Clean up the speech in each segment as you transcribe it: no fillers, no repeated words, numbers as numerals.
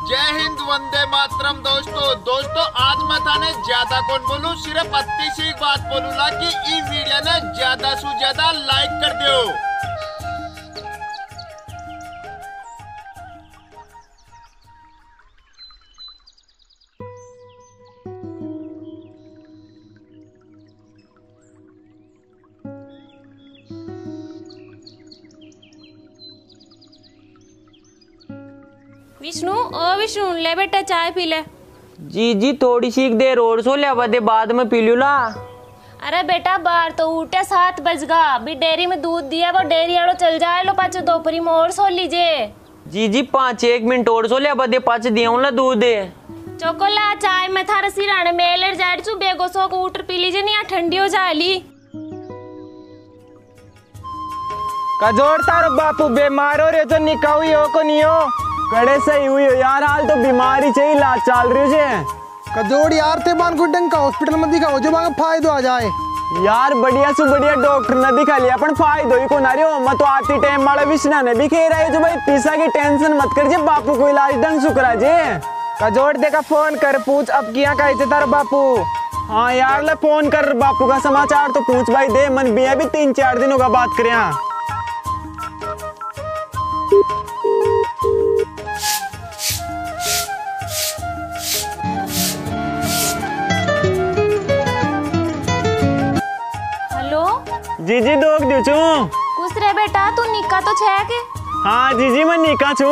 जय हिंद, वंदे मातरम। दोस्तों आज मैं थाने ज्यादा कौन बोलूं, सिर्फ अति सी बात बोलूंगा कि ई वीडियो ने ज्यादा से ज्यादा लाइक कर दो। विष्णु, ओ विष्णु, ले बेटा चाय पी ले। जी थोड़ी सी देर और सो ले, बदे बाद में पी लूला। अरे बेटा बाहर तो उठे 7 बज गा, अभी डेयरी में दूध दिया, वो डेयरी वालों चल जाए लो, पाछो दोपहरी में और सो लीजिए। जी 5-1 मिनट और सो ले, बदे पाछ दिया दूध दे। चोकोला चाय में थारा सिराने मेलर जाड़ चू बेगो सो को उटर पी लीजिए, नहीं ठंडी हो जाली। कजोड़ तारो बापू बीमार हो रहे तो निकाऊ हो को नहीं हो कड़े सही हुई हो यार, हाल तो बीमारी चाहिए इलाज चल रही है। कजोड़ यार ते बान को डंका हॉस्पिटल में दिखाओ जो बांगा फायदो आ जाए। यार बढ़िया से बढ़िया डॉक्टर ने दिखा लिया अपन फायदो ही को ना रही हो। मैं तो आती टाइम वाला विष्णा ने भी कह रहा है जो भाई पैसा की टेंशन मत कर जे, बापू को इलाज ढंग से करा जे। कजोड़ देखा फोन कर पूछ अब किया कहे तारा बापू। हाँ यार ले फोन कर बापू का समाचार तो पूछ भाई दे, मन भी अभी 3-4 दिनों का बात करें। जी दोग दू छू। कुछ रे बेटा, तू निका तो छे के? हाँ जी मैं निका छू।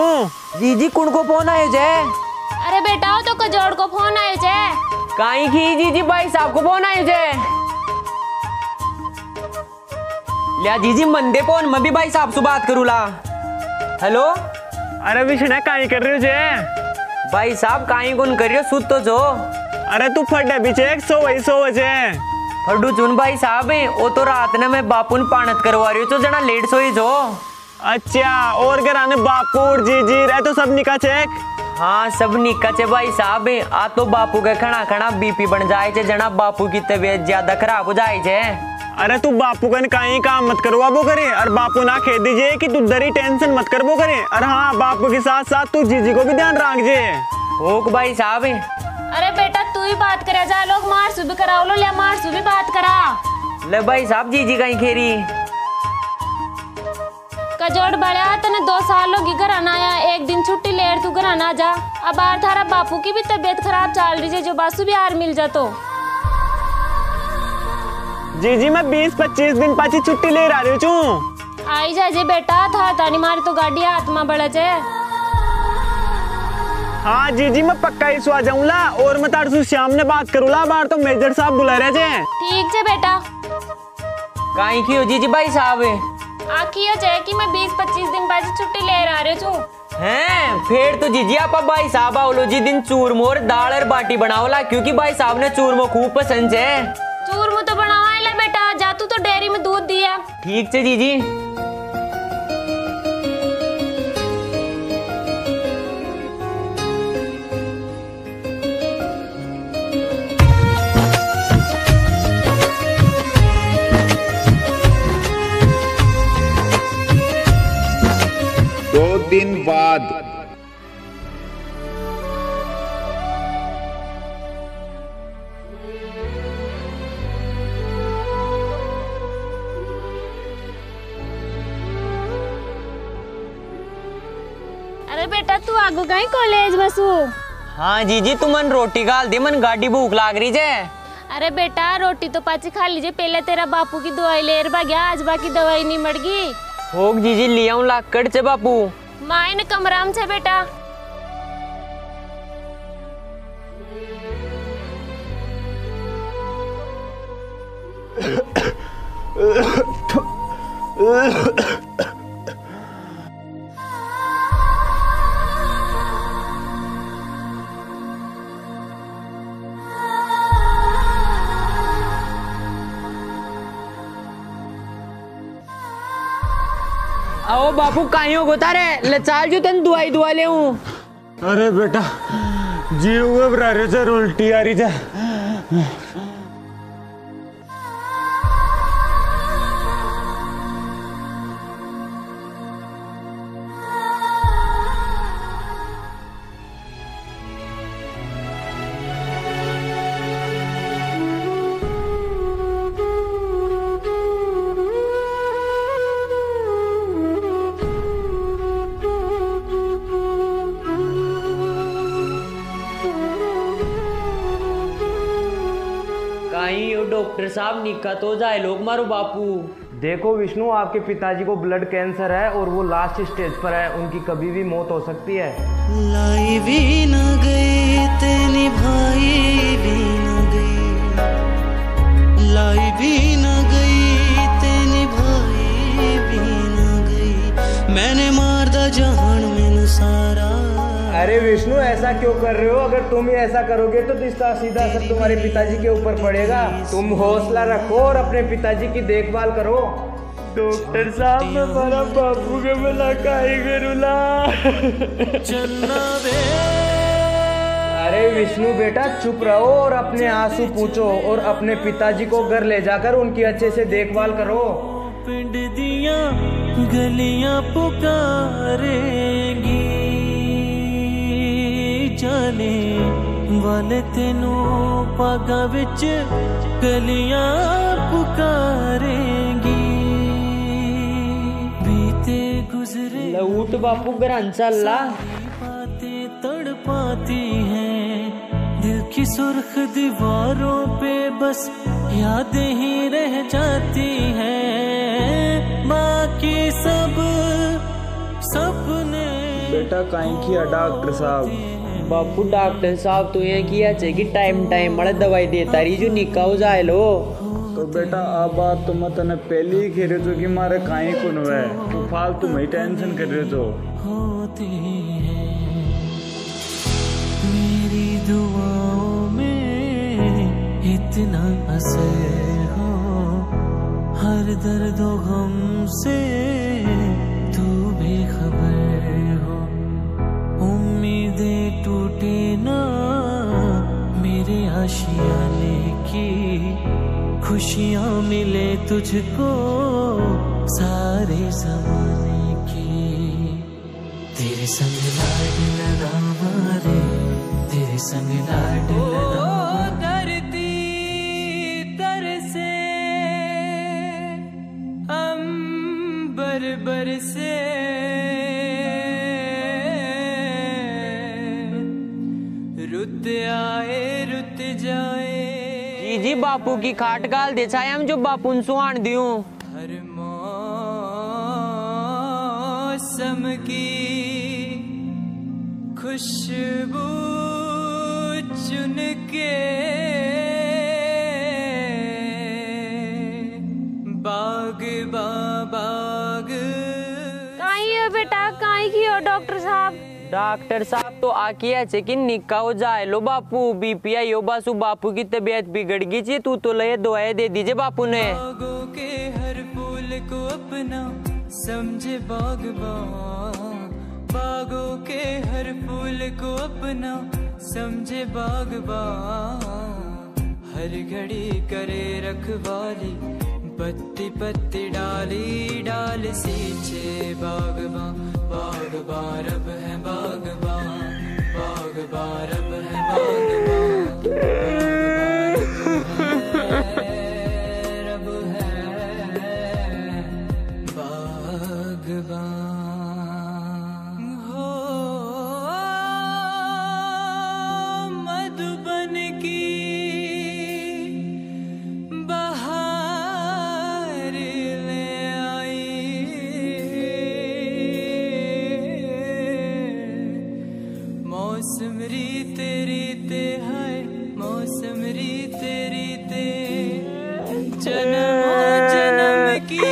जी कुण को फोन आयो जे? अरे बेटा तो कजोड़ को फोन आयो जे। काई की जी भाई साहब को फोन आयो जे? लिया जी मंदे फोन मैं भी भाई साहब से बात करूला। हेलो। अरे विष्णा काई कर रहे हो जे? भाई साहब काई कौन कर रहे हो, सुत तो जो। अरे तू फटे पीछे 100 बजे फड्डू चुन भाई साहब वो तो रात ने मैं बापू ने पानत करवा रही हो जना लेट सोई जो। अच्छा और घराने बापू जी रहे तो सब निका चेक? हाँ सब निका चे भाई साहब, आ तो बापू के खड़ा खड़ा बीपी बन जाए चे, जना बापू की तबीयत ज्यादा खराब हो जाए चे। अरे तू बापू का कहीं काम मत करवा वो करे, और बापू ना कह दीजिए कि तू दरी टेंशन मत कर वो करे। और हाँ बापू के साथ साथ तू जीजी को भी ध्यान रख जे। ओक भाई साहब। अरे बेटा तू ही बात करा जा, लोग मार सुबह कराओ लो, ले मार सुबह बात करा। ले भाई साहब जी कहीं खेरी कजोड़ बड़ा तने 2 साल लोग घर आना आया, एक दिन छुट्टी लेर तू घर आना जा। अब बार थारा बापू की भी तबीयत खराब चल रही है, जो बासु भी हार मिल जा तो। जी मैं 20-25 दिन पाछी छुट्टी ले रही हूँ। आई जा जे बेटा, था तानी मारी तो गाड़ी हाथ में बड़ा जे। हाँ जी मैं पक्का ही सो जाऊंगा, और मैं तार शाम ने बात करूंगा, बाहर तो मेजर साहब बुला रहे थे। ठीक है बेटा। काई की हो जी भाई साहब? आखियो जे कि मैं 20-25 दिन बाद छुट्टी ले आ रही हूँ। हैं फिर तो जीजी आप भाई साहब आओ जी दिन चूरमो और दाल और बाटी बनाओला, क्योंकि भाई साहब ने चूरमो खूब पसंद है। चूरमो तो बनावा ले बेटा, जा तू तो डेयरी में दूध दिया। ठीक है जीजी। दिन बाद अरे बेटा तू आगो गई कॉलेज बसू? हाँ जी तू मन रोटी गाल दे, मन गाड़ी भूख लाग रही जे। अरे बेटा रोटी तो पाची खा लीजिए, पहले तेरा बापू की दवाई लेर बा गया, आज बाकी दवाई नहीं मर गई। होग जी लिया हूँ लाकड़ से बापू। माइन कमराम से बेटा। आओ बापू काइयों को तारे ले चाल जो तन दुआ ले हूँ। अरे बेटा जीव घबरा रहे थे, उल्टी आ रही था। डॉक्टर साहब निका तो जाए लोग मारो बापू। देखो विष्णु, आपके पिताजी को ब्लड कैंसर है और वो लास्ट स्टेज पर है, उनकी कभी भी मौत हो सकती है। लाई भी न गई तेरी भाई भी न गई, लाई भी न गई तेरी भाई भी न गई, मैंने मार दा जहान में सारा। अरे विष्णु, ऐसा क्यों कर रहे हो? अगर तुम ही ऐसा करोगे तो इसका सीधा असर तुम्हारे पिताजी के ऊपर पड़ेगा। तुम हौसला रखो और अपने पिताजी की देखभाल करो। डॉक्टर साहब, मैं हमारा बापू के भला काहे करूला। अरे विष्णु बेटा, चुप रहो और अपने आंसू पूछो और अपने पिताजी को घर ले जाकर उनकी अच्छे से देखभाल करो। पिंड दिया गलियां पुकारेंगी, जाने वाले तेनू पागा विच गलियां पुकारेंगी, बीते गुजरे लऊट बापू घर चला। बातें तड़पाती हैं दिल की सुर्ख दीवारों पे, बस यादें ही रह जाती हैं, बाकी सब सपने। बेटा काहे किया डॉक्टर साहब? बापू डॉक्टर साहब तो ये किया चाहिए टाइम टाइम वाला दवाई देता रही जो निका हो जाए लो। तो बेटा आ बात तो मैं तने पहले ही कह रहे थे कि मारे काहे कौन है, तू फालतू में टेंशन कर रहे हो। होती है मेरी दुआओं में इतना असर हो, हर दर्द और गम से तू बेखबर हो, उम्मीदें टूटे ना मेरे आशियाने की, खुशियां मिले तुझको सारे ज़माने की, तेरे संग लाड लगावा रे, तेरे संग लाड लगावा। धरती तरसे अंबर बरसे, रुत आए रुत जाए। जी बापू की खाट गाल दे छाए हम जो बापू सुहान दियो। हर मौसम की खुशबू चुन के, बाग बाग। काई हो बेटा, काई की हो डॉक्टर साहब? डॉक्टर साहब तो आकिया कि निका हो जाए लो बापू, बीपी आई हो बासु, बापू की तबीयत बिगड़ गई थी, तू तो ले दवाएं दे दीजिए बापू ने। बागों के हर फूल को अपना समझे बागबान, बागों के हर फूल को अपना समझे बागबान, हर घड़ी करे रखवाली पत्ती पत्ती डाली डाल सींचे बागबान, बागबान रब है बागबान, बागबान रब है बागबान, रब है बागबान। हो मधुबन की मौसम रीते रीते है, मौसम रीते रीते, जन्म जन्म की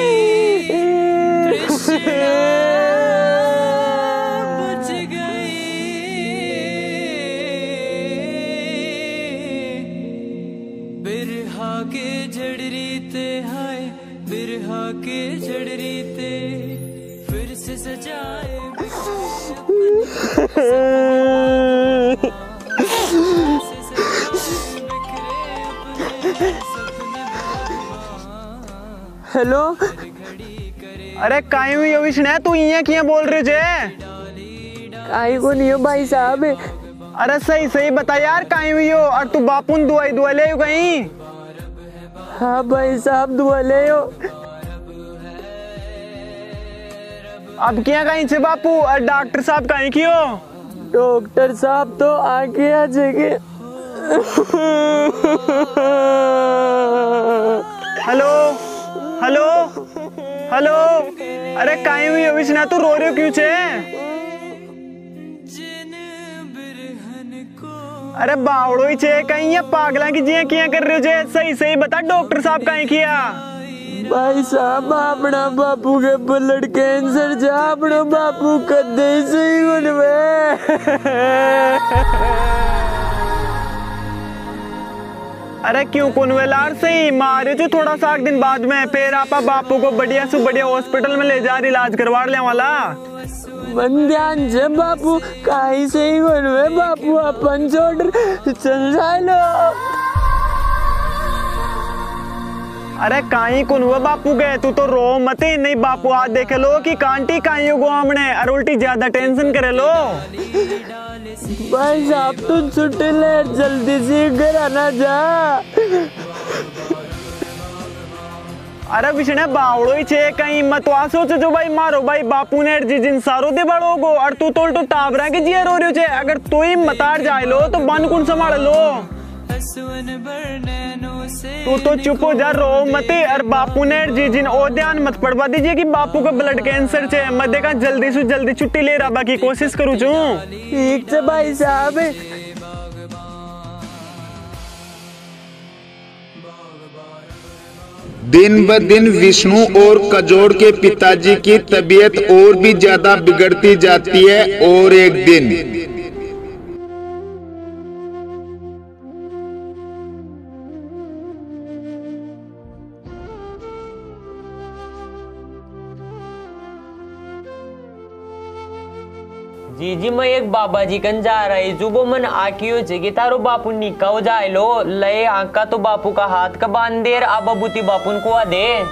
तृष्णा बुझ गई, बिरहा के जड़ रीते है, बिरहा के जड़ रीते, फिर से सजाए हेलो, अरे काहे हुई विष्णु, तू यहाँ किया बोल रहे जे? काहे को नहीं हो भाई साहब? अरे सही सही बता यार, काहे हुई हो? और तू बापू ने दुआई दुआ ले कहीं? हाँ भाई साहब दुआ ले हो। अब क्या कहीं से बापू? और डॉक्टर साहब कहीं की हो? डॉक्टर साहब तो आके आ जगह हेलो हेलो हेलो, अरे काई हुई अविष्णा, तू रो रहे हो क्यों छे? अरे बावड़ो ही छे कहीं, या पागला की जिया किया कर रहे हो जे? सही सही बता, डॉक्टर साहब कहीं किया? भाई साहब अपना बापू के ब्लड कैंसर जा, अपना बापू कदे सही बनवे। अरे क्यों कुनवेलार सही मारे जो थोड़ा सा दिन बाद में, फिर आपा बापू को बढ़िया से बढ़िया हॉस्पिटल में ले जा इलाज करवा ले वाला। मन ध्यान से बापू कहीं सही बनवे, बापू अपन छोड़ चल जाए। अरे काई कुन हुआ बापू गए, तू तो रो मत, नहीं बापू आज देखे लो कि कांटी काई गो हमने, और उल्टी ज्यादा टेंशन करे लो। भाई साहब तू छुट्टी ले, जल्दी से घर आना जा। अरे विष्णु बावड़ो ही छे कहीं, मत आ सोचो जो भाई मारो भाई बापू ने जिन सारो दे बड़ो गो, और तू तो उल्टो टाबरा के जिया रो रही छे। अगर तू ही मतार जाए लो तो बन कौन संभाल लो? तू तो चुप हो जा, रो मत। और बापू ने जिन ओ ध्यान मत पड़वा दीजिए कि बापू को ब्लड कैंसर छे। मैं देखा जल्दी से जल्दी छुट्टी ले रहा की कोशिश करूँ छू। ठीक से भाई साहब। दिन ब दिन विष्णु और कजोड़ के पिताजी की तबीयत और भी ज्यादा बिगड़ती जाती है, और एक दिन जी जी मैं एक बाबा जी कन जा रही जो वो मन आकियो छे कि तारो बापू निका हो जाए लो, लय आंका तो बापू का हाथ का बांध दे, अब बबूती बापू को आ दे।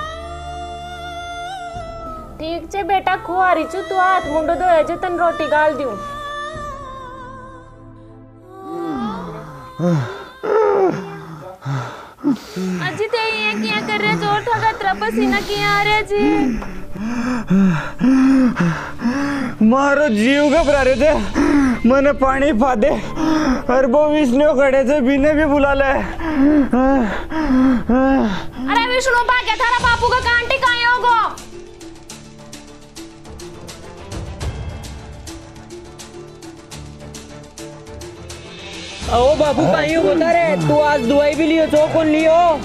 ठीक छे बेटा, खुआ रही छू, तू हाथ मुंडो धोए जो तन रोटी गाल दूं। अजी ते ये क्या कर रहे, जोर थोड़ा तेरा पसीना किया आ रहा जी? मारो जीव घबरा रहे थे, मैंने पानी पा दे, और वो विष्णु खड़े थे बिना भी बुला ले। अरे विष्णु भाग्य, थारा बापू का कांटी कहाँ होगो? ओ बापू कहीं हो बता रे, तू आज दवाई भी लियो तो कौन लियो?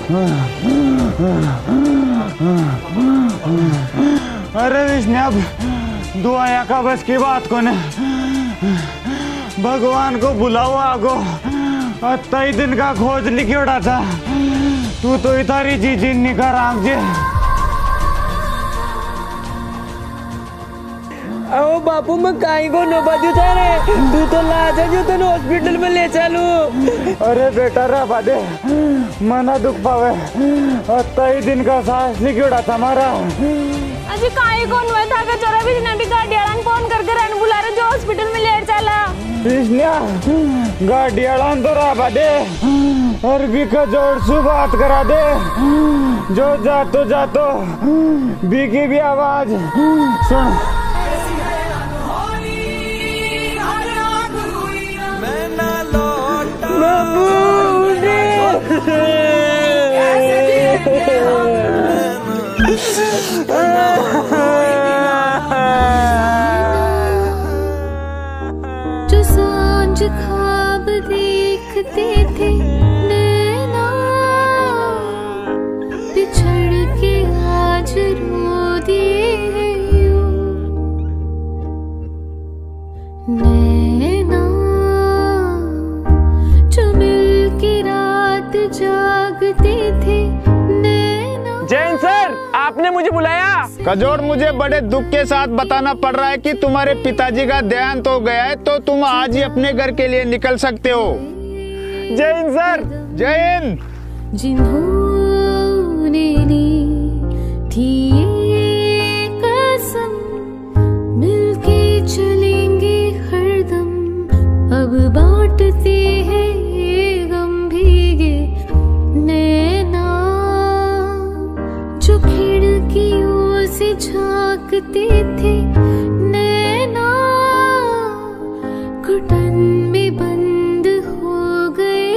अरे विष्णु अब दुआया का बस की बात को ने, भगवान को बुलाओ आगो, और तई दिन का खोज लिखी उड़ा था, तू तो इतारी जी निकर आग जे। ओ बापू मैं काई को न बाजू जा रे, तू तो लाज है जो तन हॉस्पिटल में ले चलू। अरे बेटा रा बादे मना दुख पावे, और तई दिन का सांस लिखी उड़ा था हमारा। अजी काई कौन हुआ था कि चोरा भी ने भी गाड़ी वाला फोन करके रन बुला रहे जो हॉस्पिटल में लेट चला। कृष्णा गाड़ी वाला तो रा बादे, और भी का जोर से बात करा दे, जो जातो बीकी भी आवाज सुन। जो सांझ ख्वाब देखते थे नैना, बिछड़ के आज रो दिए यूं नैना, जो मिल के रात जागते थे नैना। जैन सर, आपने मुझे बुलाया? कजोड़, मुझे बड़े दुख के साथ बताना पड़ रहा है कि तुम्हारे पिताजी का देहांत हो गया है, तो तुम आज ही अपने घर के लिए निकल सकते हो। जय हिंद सर। जय हिंद। जिन्होंने ली थी ये कसम, मिलके चलेंगे हरदम, अब बांटते हैं ये गम भीगे नैना, जो खिड़कियों से झांकते थे नैना, घुटन में बंद हो गए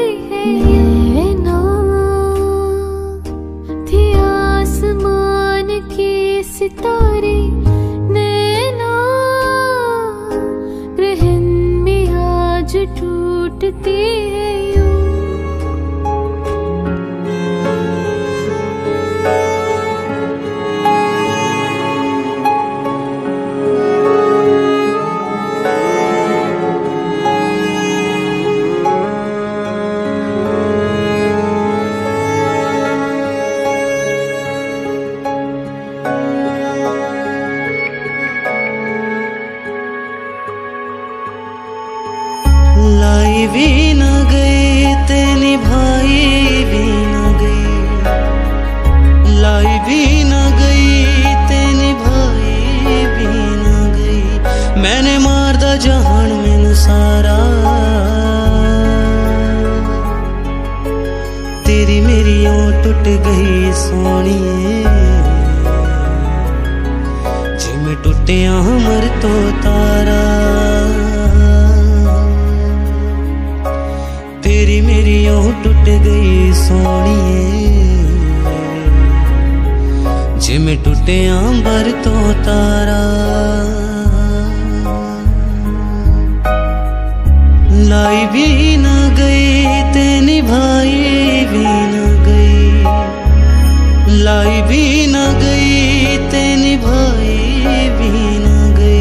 करती है यूं। लाई भी न गई ते निभाई भी न गई, लाई भी न गई ते निभाई भी न गई। मैंने मारदा जहान मैनू सारा, तेरी मेरी ओं टुट गई सोनिए, जिमें टुटिया हमर तो तारा। तेरी मेरी ओं टुट गई सोनिए, जिमें टुटे अंबर तो तारा। लाई भी न गई ते निभाई भी न गई, लाई भी न गई ते निभाई भी न गई।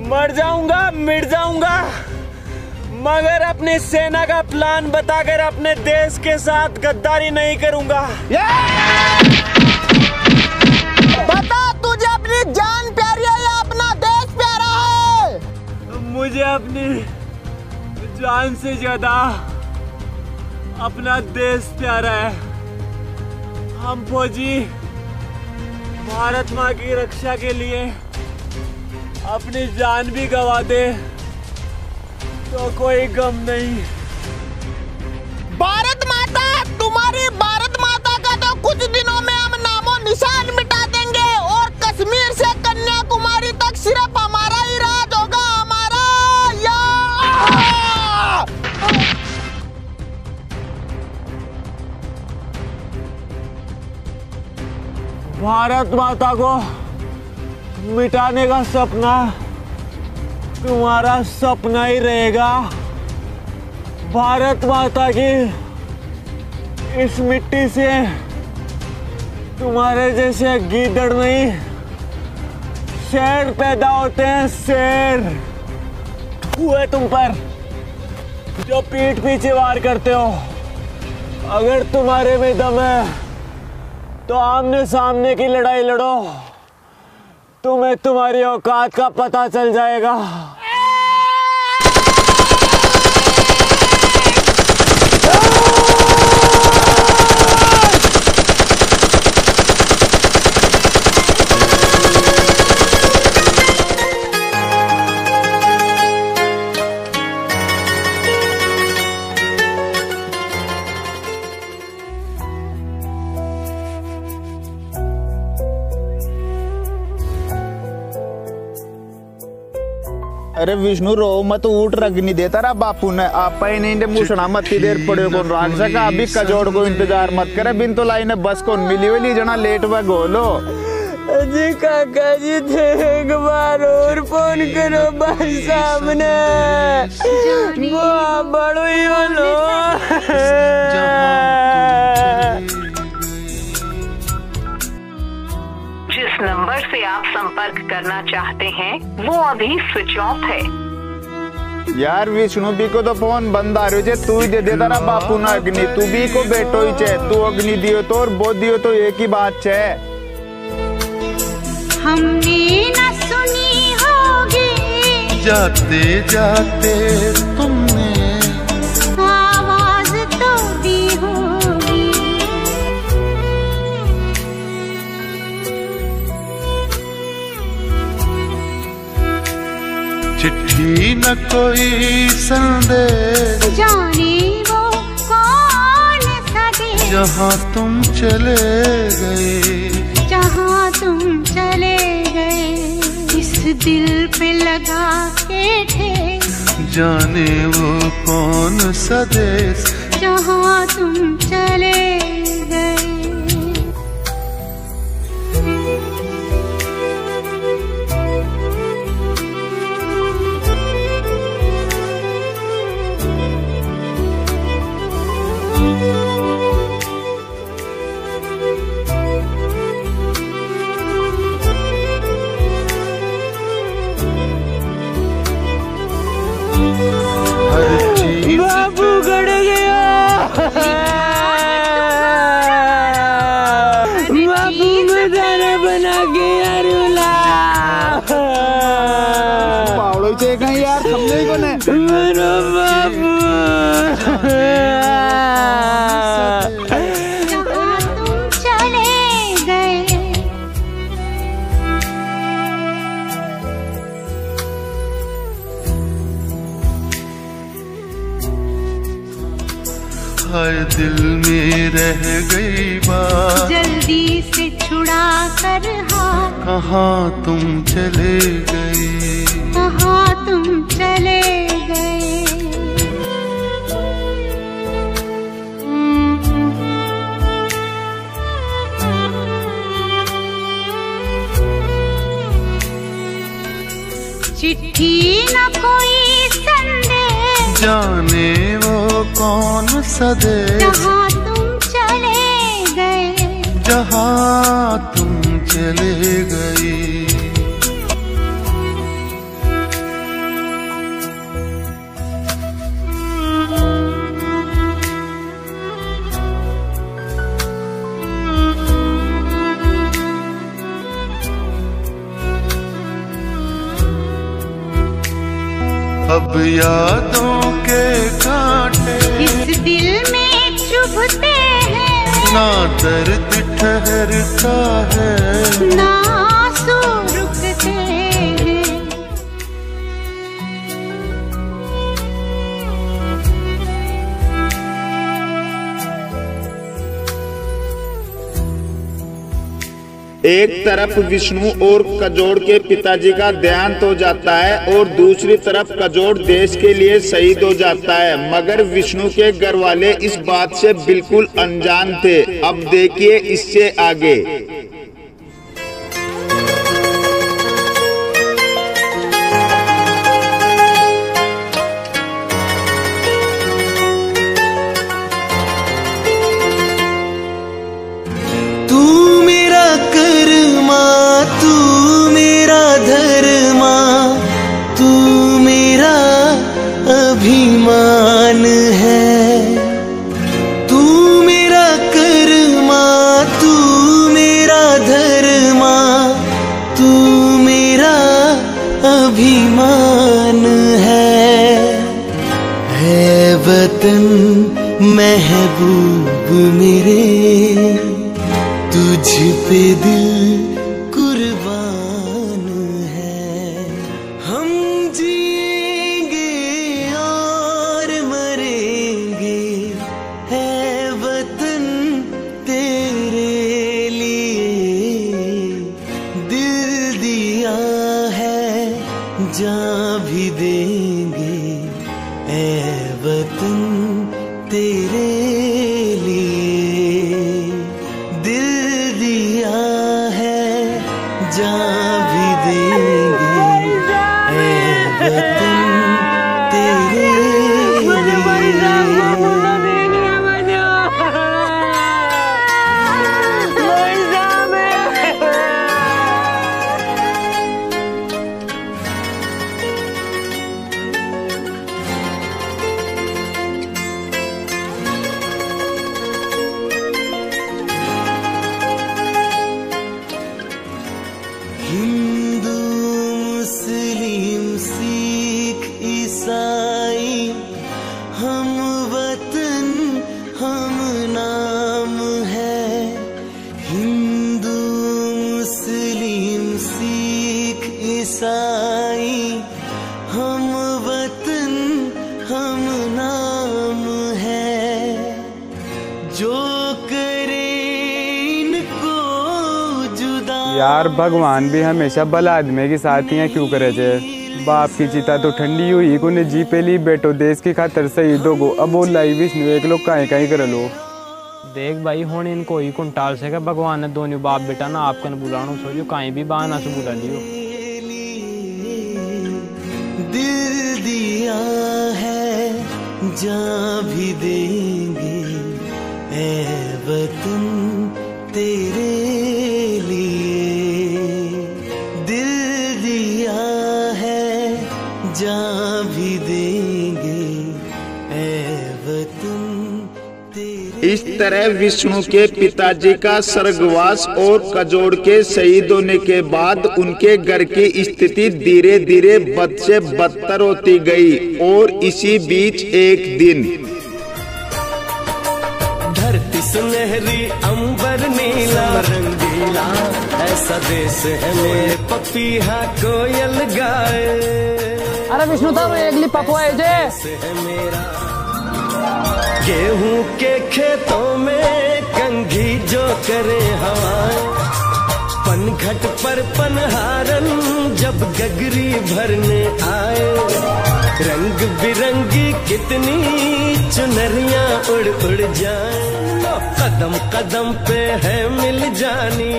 मर जाऊंगा मिट जाऊंगा, मगर अपनी सेना का प्लान बताकर अपने देश के साथ गद्दारी नहीं करूंगा। बता, तुझे अपनी जान प्यारी है या अपना देश प्यारा है? मुझे अपनी जान से ज्यादा अपना देश प्यारा है। हम फौजी भारत माँ की रक्षा के लिए अपनी जान भी गवा दे तो कोई गम नहीं। भारत माता, तुम्हारी भारत माता का तो कुछ दिनों में हम नामो निशान मिटा देंगे और कश्मीर से कन्याकुमारी तक सिर्फ हमारा ही राज होगा, हमारा। भारत माता को मिटाने का सपना तुम्हारा सपना ही रहेगा। भारत माता की इस मिट्टी से तुम्हारे जैसे गीदड़ नहीं, शेर पैदा होते हैं, शेर। हुए तुम पर जो पीठ पीछे वार करते हो। अगर तुम्हारे में दम है तो आमने सामने की लड़ाई लड़ो, तुम्हें तुम्हारी औकात का पता चल जाएगा। अरे विष्णु रो मत, उठ रग नहीं देता रहा बापू ने। आप ही नहीं मुसना मत देर पड़े कौन राग सका। अभी कजोड़ को इंतजार मत करे, बिन तो लाई ने बस कौन मिली हुई ली जना लेट व गोलो। जी काका जी थे, एक बार और फोन करो भाई सामने, वो बड़ो ही बोलो। जिस नंबर से आप संपर्क करना चाहते हैं वो अभी स्विच ऑफ है। यार विष्णु बी को तो फोन बंद आ रही है, तू ही दे दे तारा बापू ना अग्नि, तू भी को बेटो ही चे, तू अग्नि दियो तो और वो दियो तो एक ही बात छे। हमने न सुनी होगी जाते जाते तुमने आवाज तो दी होगी। चिट्ठी न कोई संदेश, जाने वो कौन सा देश, जहाँ तुम चले गए, जहाँ तुम चले गए। इस दिल पे लगा के थे, जाने वो कौन सा देश, जहाँ तुम चले गए। बाबू गड़ गया, बाबू मजारा बना गया रुला। पावड़ो चे कहीं यार समझे को ने मेरा बाबू जहाँ तुम चले गए। हाय दिल में रह गई बात, जल्दी से छुड़ा कर हाथ, कहाँ तुम चले गए, कहाँ तुम चले गए। चिट्ठी न कोई संदेश, जाने वो कौन सा देश, जहाँ तुम चले गए, जहाँ तुम चले गई। अब यादों के कांटे इस दिल में चुभते हैं, ना दर्द ठहरता है, ना आंसू रुकते हैं। एक तरफ विष्णु और कजोड़ के पिताजी का देहांत हो जाता है और दूसरी तरफ कजोड़ देश के लिए शहीद हो जाता है, मगर विष्णु के घर वाले इस बात से बिल्कुल अनजान थे। अब देखिए इससे आगे। अभिमान है, तू मेरा कर्मा, तू मेरा धर्मा, तू मेरा अभिमान है वतन महबूब मेरे, तुझ पे दिल कुर्बान है। हम जिएंगे और मरेंगे, है वतन तेरे लिए, दिल दिया है जान भी देंगे, है वतन तेरे लिए, दिल दिया है जान भी देंगे, है वतन तेरे लिए। सिख ईसाई हम वतन हम नाम है। हिंदू मुस्लिम सिख ईसाई हम वतन हम नाम है। जो करे इनको जुदा। यार भगवान भी हमेशा भला आदमी के साथ ही क्यों करे थे। बाप की चिता तो ठंडी हुई कोने जी पे ली बेटो देश की खातर शहीदों को अब वो लाई विष्णु एक लोग कहीं कर लो। देख भाई हूँ इनको ही कुन टाल सके भगवान ने दोनों बाप बेटा ना आपकन बुलानो सोचो कहीं भी बहाना से बुला लियो। दिल दिया है जहाँ भी देंगे ऐ वतन तेरे लिए। दिल दिया है जहाँ भी देंगे ऐ वतन तेरे। इस तरह विष्णु के पिताजी का स्वर्गवास और कजोड़ के शहीद होने के बाद उनके घर की स्थिति धीरे धीरे बद से बदतर होती गई। और इसी बीच एक दिन धरती सुनहरी अंबर नीला रंगीला ऐसा देश है मेरे पपीहा कोयल गाए। अरे विष्णु तो अगली पपवाए जे है मेरा गेहूं के खेतों में कंघी जो करे हवाएं। पनघट पर पनहारन जब गगरी भरने आए। रंग बिरंगी कितनी चुनरियां उड़ उड़ जाएं। तो कदम कदम पे है मिल जानी।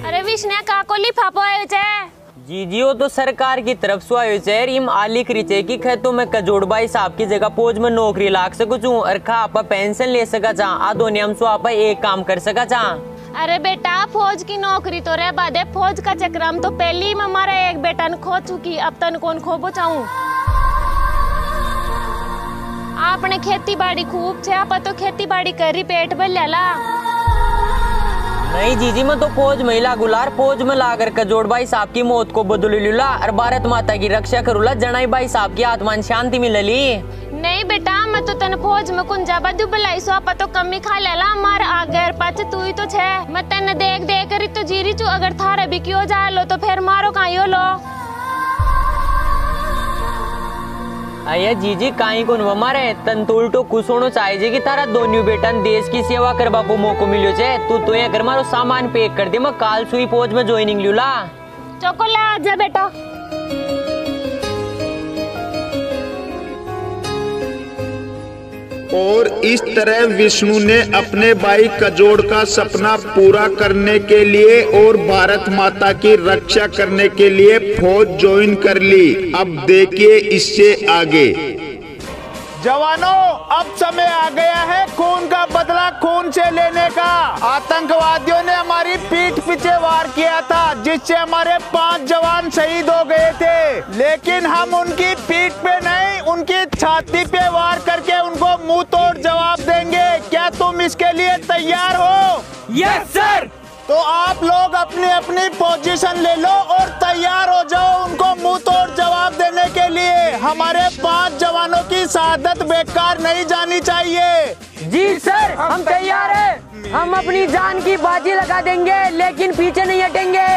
अरे विष्णु काको लिफाफो आयो छे। जी जी वो तो सरकार की तरफ से आयो छे। इम आली खरीचे की खेतों में कजोड़ भाई साहब की जगह फौज में नौकरी लाग सकूं छू और खा आपा पेंशन ले सका चा। आ दोनों हम सो आपा एक काम कर सका चा। अरे बेटा फौज की नौकरी तो रह बादे फौज का चक्रम तो पहली में हमारा एक बेटा न खो चुकी अब तन कौन खो बचाऊं। आपने खेती बाड़ी खूब छे आप तो खेती बाड़ी करी पेट भर लेला। नहीं जीजी मैं तो फौज में लागुलार फौज में लाकर कजोड़ भाई साहब की मौत को बदल लूला और भारत माता की रक्षा करूला। जनाई भाई साहब की आत्मा शांति मिलली। नहीं बेटा मैं तो तन फौज में कुंजा बदू बुलाई सो आप तो कमी खा लेला मार आगे पाछ तू ही तो छे। मैं तन देख देख कर तो जीरी चू अगर थारे भी क्यों जा लो तो फिर मारो कायो लो। अये जीजी काई को हमारे तन तो उल्टो खुश होनो चाहिए कि तारा दोनों बेटा देश की सेवा करवा को मौको मिलो छे। तू तो ये कर मारो सामान पैक कर दे मैं काल सुई फौज में ज्वाइनिंग लूला। चोकोला आजा बेटा। और इस तरह विष्णु ने अपने भाई कजोड़ का सपना पूरा करने के लिए और भारत माता की रक्षा करने के लिए फौज ज्वाइन कर ली। अब देखिए इससे आगे। जवानों अब समय आ गया है खून का बदला खून से लेने का। आतंकवादियों ने हमारी पीठ पीछे वार किया था जिससे हमारे 5 जवान शहीद हो गए थे। लेकिन हम उनकी पीठ पे नहीं उनकी छाती पे वार करके उनको मुंह तोड़ जवाब देंगे। क्या तुम इसके लिए तैयार हो? Yes sir. तो आप लोग अपनी अपनी पोजीशन ले लो और तैयार हो जाओ उनको मुंह तोड़ जवाब देने के लिए। हमारे 5 जवानों की शहादत बेकार नहीं जानी चाहिए। जी सर हम तैयार हैं। हम अपनी जान की बाजी लगा देंगे लेकिन पीछे नहीं हटेंगे।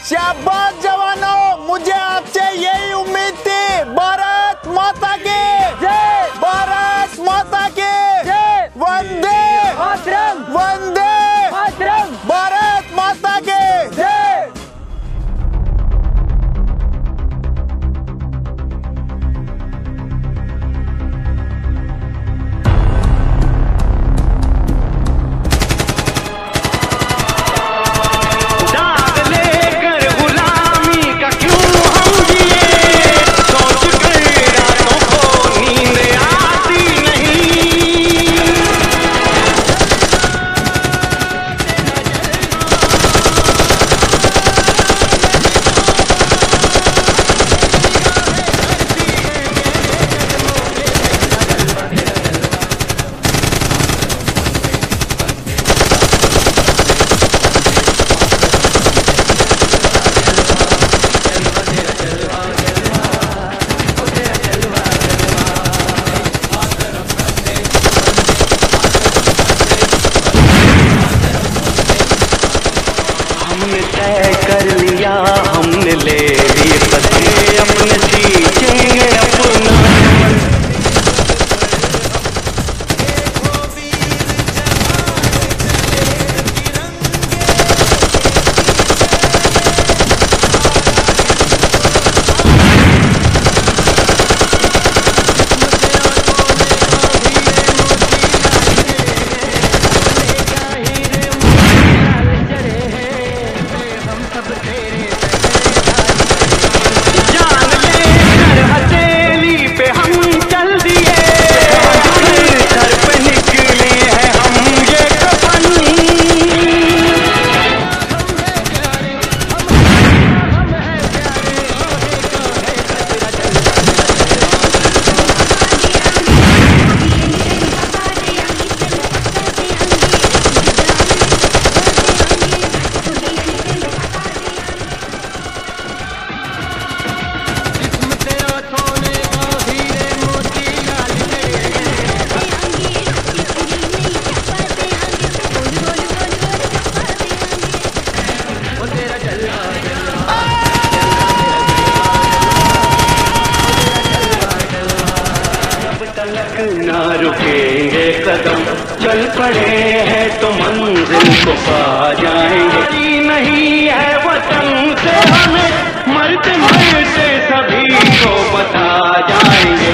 शाबाश जवानों मुझे आपसे यही उम्मीद थी। भारत माता की जय। भारत माता की जय। वंदे मातरम। वंदे मातरम। भारत माता की जय। दाग लेकर गुलामी का क्यों हम खड़े हैं तो मंजिल को पा जाएंगे। नहीं है वतन से हमें मरते मरते सभी को बता जाएंगे।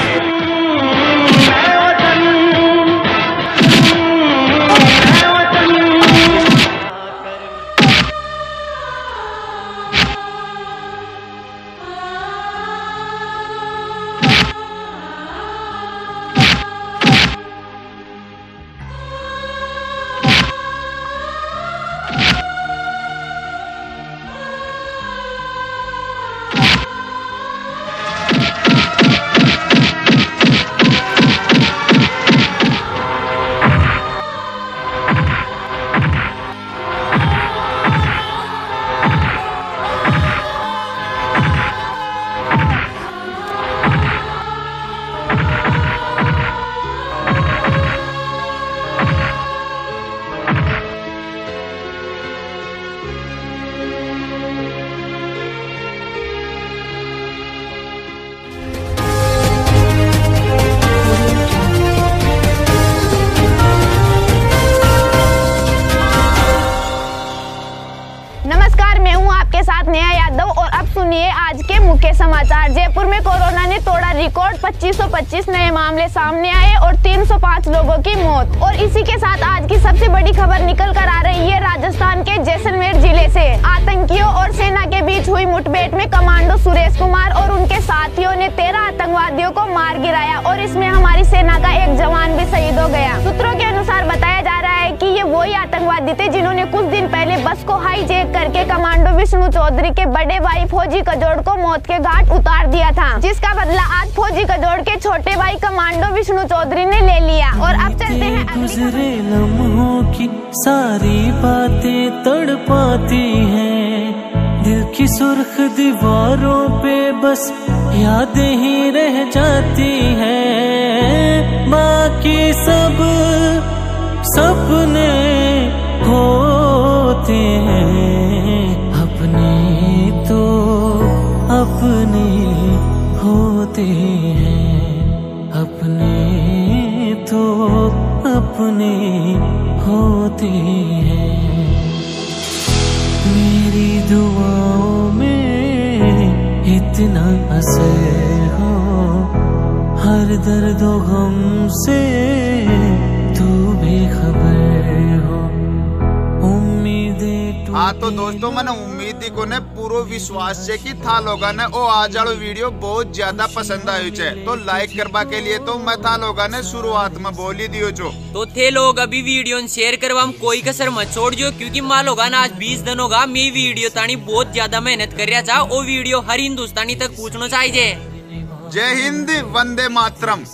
नेहा यादव और अब सुनिए आज के मुख्य समाचार। जयपुर में कोरोना ने तोड़ा रिकॉर्ड, 2525 नए मामले सामने आए और 305 लोगों की मौत। और इसी के साथ आज की सबसे बड़ी खबर निकल कर आ रही है राजस्थान के जैसलमेर जिले से। आतंकियों और सेना के बीच हुई मुठभेड़ में कमांडो सुरेश कुमार और उनके साथियों ने 13 आतंकवादियों को मार गिराया और इसमें हमारी सेना का एक जवान भी शहीद हो गया। सूत्रों के अनुसार बताया जा रहा है कि ये वही आतंकवादी थे जिन्होंने कुछ दिन पहले बस को हाईजैक करके कमांडो विष्णु चौधरी के बड़े भाई फौजी कजोड़ को मौत के घाट उतार दिया था, जिसका बदला आज फौजी कजोड़ के छोटे भाई कमांडो विष्णु चौधरी ने ले लिया। और अब चलते हैं गुजरे लम्हों की सारी बातें तड़पाती हैं, दिल की सुर्ख दीवारों पे बस यादें ही रह जाती हैं। बाकी सब सपने होते हैं, अपने तो अपने होते हैं, अपने तो अपने होते हैं। मेरी दुआओं में इतना असर हो, हर दर्द व गम से तू बेखबर हो। हाँ तो दोस्तों मैंने उम्मीद को ने पूरो विश्वास से कि था लोगों ने ओ आज वालो वीडियो बहुत ज्यादा पसंद आयो छे, तो लाइक करवा के लिए तो मैं था लोगों ने शुरुआत में बोल ही दियो छो। तो थे लोग अभी वीडियो शेयर करवा में कोई कसर मत छोड़ जो, क्योंकि माँ लोग आज 20 दिन होगा मैं वीडियो तानी बहुत ज्यादा मेहनत कर रहा था। वो वीडियो हर हिंदुस्तानी तक पूछना चाहिए। जय हिंद, वंदे मातरम।